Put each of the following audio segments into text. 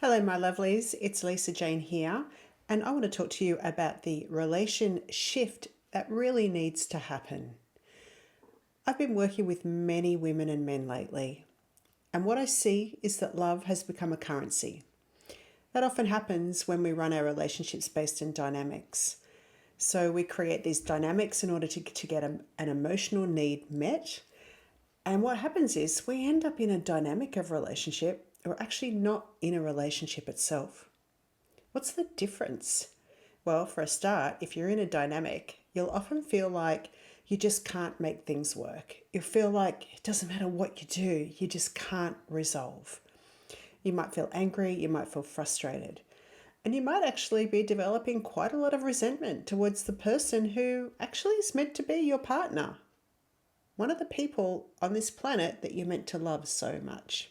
Hello, my lovelies. It's Lisa Jayne here, and I want to talk to you about the relation shift that really needs to happen. I've been working with many women and men lately, and what I see is that love has become a currency. That often happens when we run our relationships based in dynamics. So we create these dynamics in order to get an emotional need met. And what happens is we end up in a dynamic of relationship or actually not in a relationship itself. What's the difference? Well, for a start, if you're in a dynamic, you'll often feel like you just can't make things work. You'll feel like it doesn't matter what you do, you just can't resolve. You might feel angry, you might feel frustrated, and you might actually be developing quite a lot of resentment towards the person who actually is meant to be your partner. One of the people on this planet that you're meant to love so much.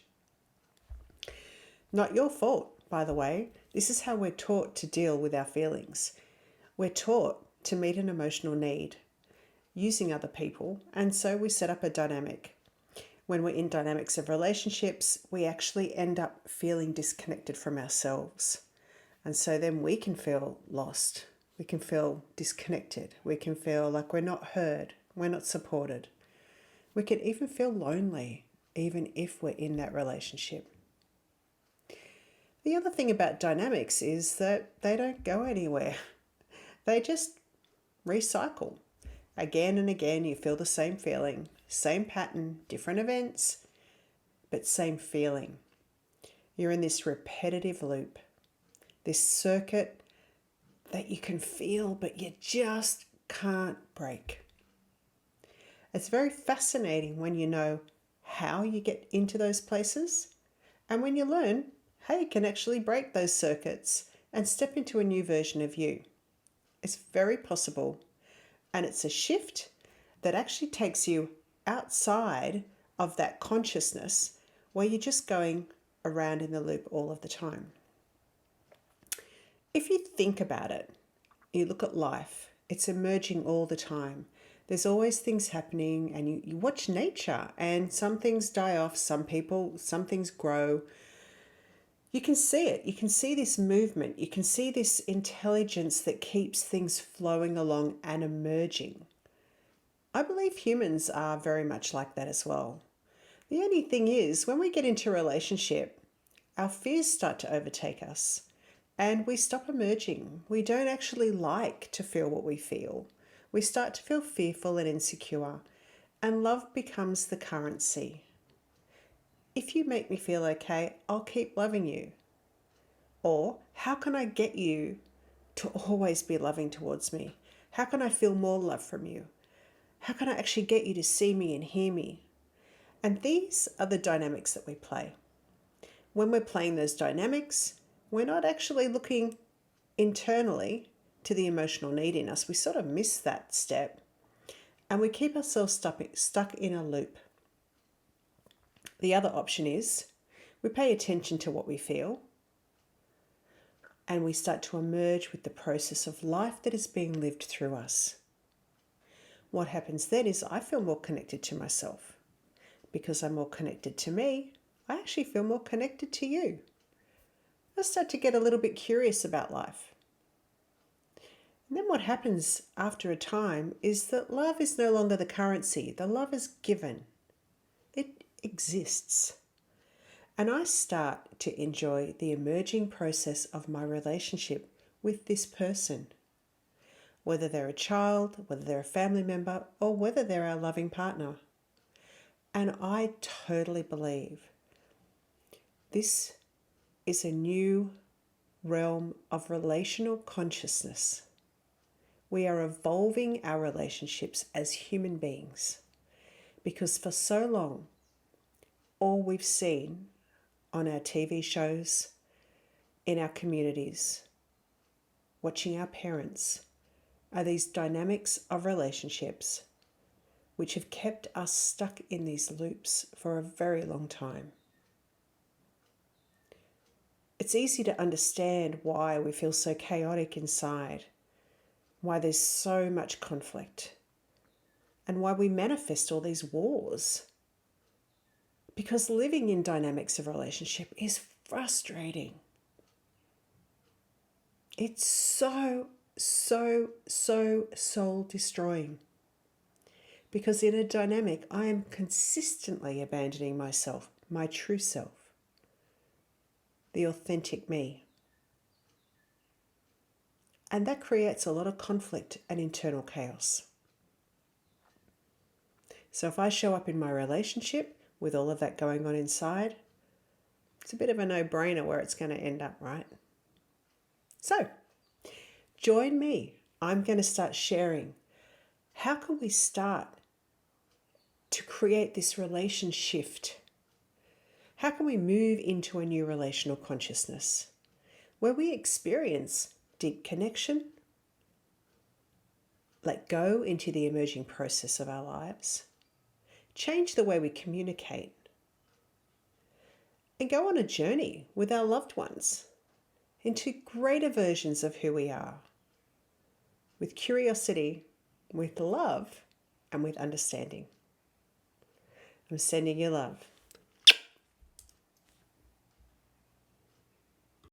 Not your fault, by the way. This is how we're taught to deal with our feelings. We're taught to meet an emotional need using other people, and so we set up a dynamic. When we're in dynamics of relationships, we actually end up feeling disconnected from ourselves. And so then we can feel lost. We can feel disconnected. We can feel like we're not heard. We're not supported. We can even feel lonely, even if we're in that relationship. The other thing about dynamics is that they don't go anywhere. They just recycle. Again and again, you feel the same feeling, same pattern, different events, but same feeling. You're in this repetitive loop, this circuit that you can feel, but you just can't break. It's very fascinating when you know how you get into those places, and when you learn how you can actually break those circuits and step into a new version of you. It's very possible, and it's a shift that actually takes you outside of that consciousness where you're just going around in the loop all of the time. If you think about it, you look at life, it's emerging all the time. There's always things happening, and you watch nature, and some things die off, some things grow. You can see it. You can see this movement. You can see this intelligence that keeps things flowing along and emerging. I believe humans are very much like that as well. The only thing is, when we get into a relationship, our fears start to overtake us and we stop emerging. We don't actually like to feel what we feel. We start to feel fearful and insecure, and love becomes the currency. If you make me feel okay, I'll keep loving you. Or, how can I get you to always be loving towards me? How can I feel more love from you? How can I actually get you to see me and hear me? And these are the dynamics that we play. When we're playing those dynamics, we're not actually looking internally to the emotional need in us. We sort of miss that step, and we keep ourselves stuck in a loop. The other option is we pay attention to what we feel, and we start to emerge with the process of life that is being lived through us. What happens then is I feel more connected to myself. Because I'm more connected to me, I actually feel more connected to you. I start to get a little bit curious about life. And then what happens after a time is that love is no longer the currency. The love is given. It exists. And I start to enjoy the emerging process of my relationship with this person. Whether they're a child, whether they're a family member, or whether they're our loving partner. And I totally believe this is a new realm of relational consciousness. We are evolving our relationships as human beings, because for so long, all we've seen on our TV shows, in our communities, watching our parents, are these dynamics of relationships which have kept us stuck in these loops for a very long time. It's easy to understand why we feel so chaotic inside, why there's so much conflict, and why we manifest all these wars. Because living in dynamics of relationship is frustrating. It's so, so soul destroying. Because in a dynamic, I am consistently abandoning myself, my true self, the authentic me. And that creates a lot of conflict and internal chaos. So if I show up in my relationship with all of that going on inside, it's a bit of a no-brainer where it's going to end up, right? So join me. I'm going to start sharing. How can we start to create this relation shift? How can we move into a new relational consciousness where we experience deep connection, let go into the emerging process of our lives, change the way we communicate, and go on a journey with our loved ones into greater versions of who we are, with curiosity, with love, and with understanding. I'm sending you love.